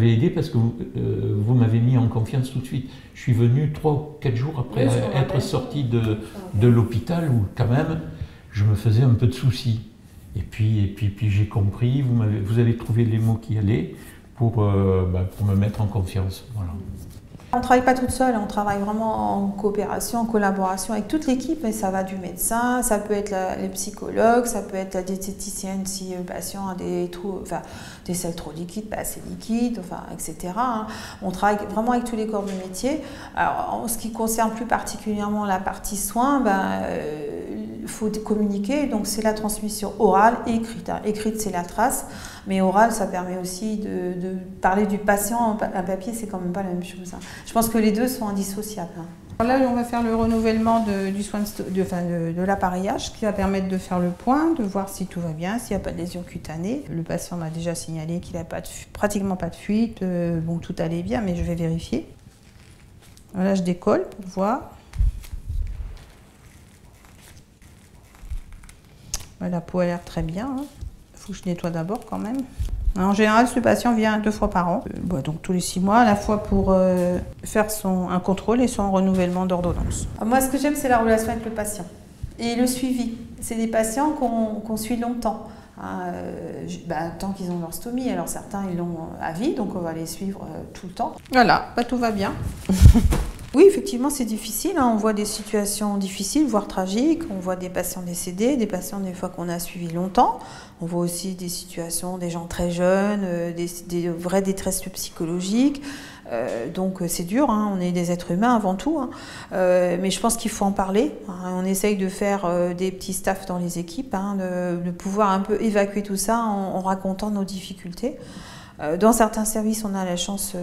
m'avez aidé parce que vous m'avez mis en confiance tout de suite. Je suis venu 3 ou 4 jours après être sorti de l'hôpital où quand même je me faisais un peu de soucis. Et puis j'ai compris, vous avez trouvé les mots qui allaient pour me mettre en confiance. Voilà. On ne travaille pas toute seule, on travaille vraiment en coopération, en collaboration avec toute l'équipe. Et ça va du médecin, ça peut être les psychologues, ça peut être la diététicienne si le patient a des selles trop liquides, pas assez liquides, etc. On travaille vraiment avec tous les corps de métier. Alors, en ce qui concerne plus particulièrement la partie soins, il faut communiquer, donc c'est la transmission orale et écrite. Écrite, c'est la trace, mais orale, ça permet aussi de parler du patient. Un papier, c'est quand même pas la même chose. Je pense que les deux sont indissociables. Là, on va faire le renouvellement de l'appareillage qui va permettre de faire le point, de voir si tout va bien, s'il n'y a pas de lésion cutanée. Le patient m'a déjà signalé qu'il n'a pratiquement pas de fuite. Bon, tout allait bien, mais je vais vérifier. Là, je décolle pour voir. La peau a l'air très bien. Il faut que je nettoie d'abord quand même. En général, ce patient vient 2 fois par an, donc tous les 6 mois, à la fois pour faire un contrôle et son renouvellement d'ordonnance. Moi, ce que j'aime, c'est la relation avec le patient et le suivi. C'est des patients qu'on suit longtemps, tant qu'ils ont leur stomie. Alors certains, ils l'ont à vie, donc on va les suivre tout le temps. Voilà, tout va bien. Oui, effectivement, c'est difficile. On voit des situations difficiles, voire tragiques. On voit des patients décédés, des patients des fois qu'on a suivis longtemps. On voit aussi des situations, des gens très jeunes, des vraies détresses psychologiques. Donc c'est dur, on est des êtres humains avant tout. Mais je pense qu'il faut en parler. On essaye de faire des petits staffs dans les équipes, de pouvoir un peu évacuer tout ça en racontant nos difficultés. Dans certains services, on a la chance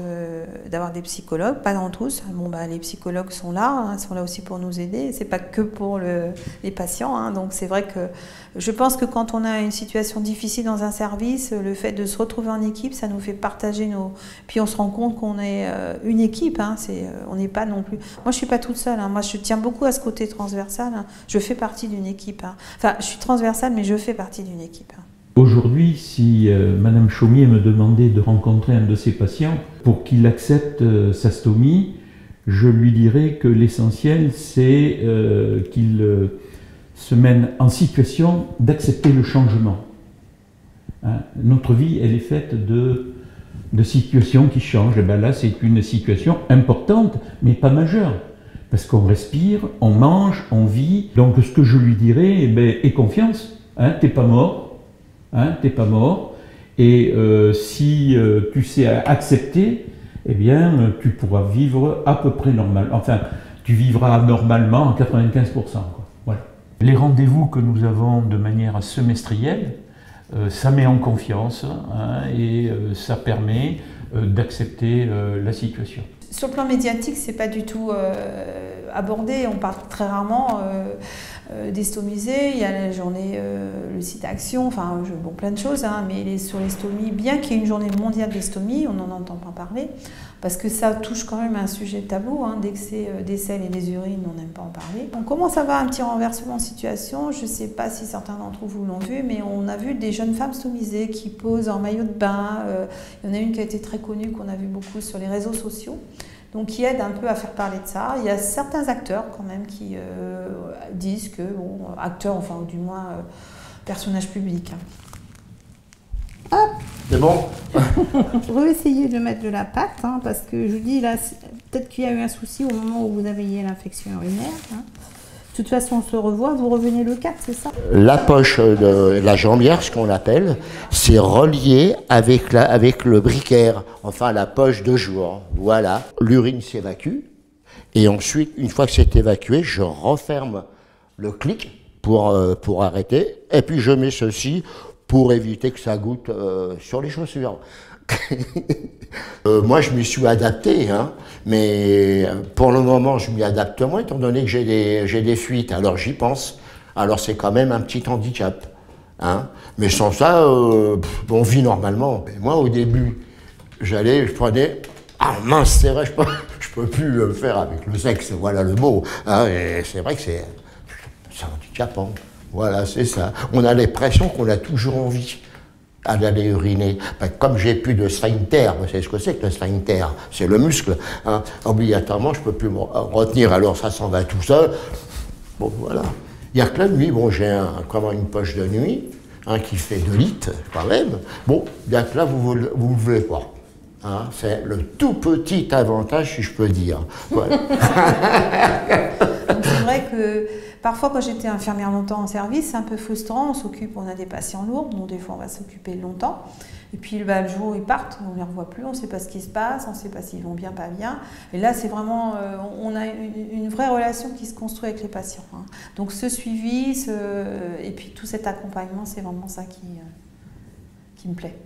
d'avoir des psychologues, pas dans tous. Les psychologues sont là aussi pour nous aider. C'est pas que pour les patients. Donc c'est vrai que je pense que quand on a une situation difficile dans un service, le fait de se retrouver en équipe, ça nous fait partager Puis on se rend compte qu'on est une équipe. On n'est pas non plus. Moi, je suis pas toute seule. Moi, je tiens beaucoup à ce côté transversal. Je fais partie d'une équipe. Enfin, je suis transversale, mais je fais partie d'une équipe. Aujourd'hui, si Madame Chaumier me demandait de rencontrer un de ses patients pour qu'il accepte sa stomie, je lui dirais que l'essentiel, c'est qu'il se mène en situation d'accepter le changement. Notre vie, elle est faite de situations qui changent. Et là, c'est une situation importante, mais pas majeure. Parce qu'on respire, on mange, on vit. Donc, ce que je lui dirais, aie confiance. T'es pas mort. T'es pas mort, et si tu sais accepter, eh bien, tu pourras vivre à peu près normal. Enfin, tu vivras normalement à 95%. Voilà. Les rendez-vous que nous avons de manière semestrielle, ça met en confiance et ça permet d'accepter la situation. Sur le plan médiatique, c'est pas du tout abordé. On parle très rarement des stomisés. Il y a la journée, le site Action, plein de choses. Mais sur les stomies, bien qu'il y ait une journée mondiale des stomies, on n'en entend pas parler. Parce que ça touche quand même à un sujet tabou. Dès que c'est des selles et des urines, on n'aime pas en parler. On commence à avoir un petit renversement de situation. Je ne sais pas si certains d'entre vous l'ont vu, mais on a vu des jeunes femmes stomisées qui posent en maillot de bain. Il y en a une qui a été très connue, qu'on a vu beaucoup sur les réseaux sociaux. Donc qui aide un peu à faire parler de ça. Il y a certains acteurs quand même qui disent que, acteurs, ou du moins personnages publics. C'est bon. Je vais essayer de mettre de la pâte, parce que je vous dis, là, peut-être qu'il y a eu un souci au moment où vous avez eu l'infection urinaire. De toute façon, on se revoit, vous revenez le 4, c'est ça? La poche de la jambière, ce qu'on l'appelle, c'est relié avec le briquaire, enfin la poche de jour. Voilà. L'urine s'évacue, et ensuite, une fois que c'est évacué, je referme le clic pour arrêter, et puis je mets ceci pour éviter que ça goûte sur les chaussures. Moi, je m'y suis adapté, mais pour le moment, je m'y adapte moins, étant donné que j'ai des fuites. Alors, j'y pense. Alors, c'est quand même un petit handicap. Mais sans ça, on vit normalement. Et moi, au début, je prenais... Ah mince, c'est vrai, je peux plus le faire avec le sexe, voilà le mot. Et c'est vrai que c'est handicapant. Voilà, c'est ça. On a l'impression qu'on a toujours envie. à d'aller uriner. Ben, comme j'ai plus de sphincter, vous savez ce que c'est que le sphincter? C'est le muscle. Hein. Obligatoirement, je ne peux plus me retenir, alors ça s'en va tout seul. Bon, voilà. Il y a que la nuit, bon, j'ai une poche de nuit, qui fait 2 litres, quand même. Bon, il y a que là, vous ne voulez pas. Hein, c'est le tout petit avantage, si je peux dire. Voilà. C'est vrai que parfois, quand j'étais infirmière longtemps en service, c'est un peu frustrant. On a des patients lourds, donc des fois on va s'occuper longtemps. Et puis le jour où ils partent, on ne les revoit plus, on ne sait pas ce qui se passe, on ne sait pas s'ils vont bien, pas bien. Et là, c'est vraiment, on a une vraie relation qui se construit avec les patients. Hein. Donc ce suivi, et puis tout cet accompagnement, c'est vraiment ça qui me plaît.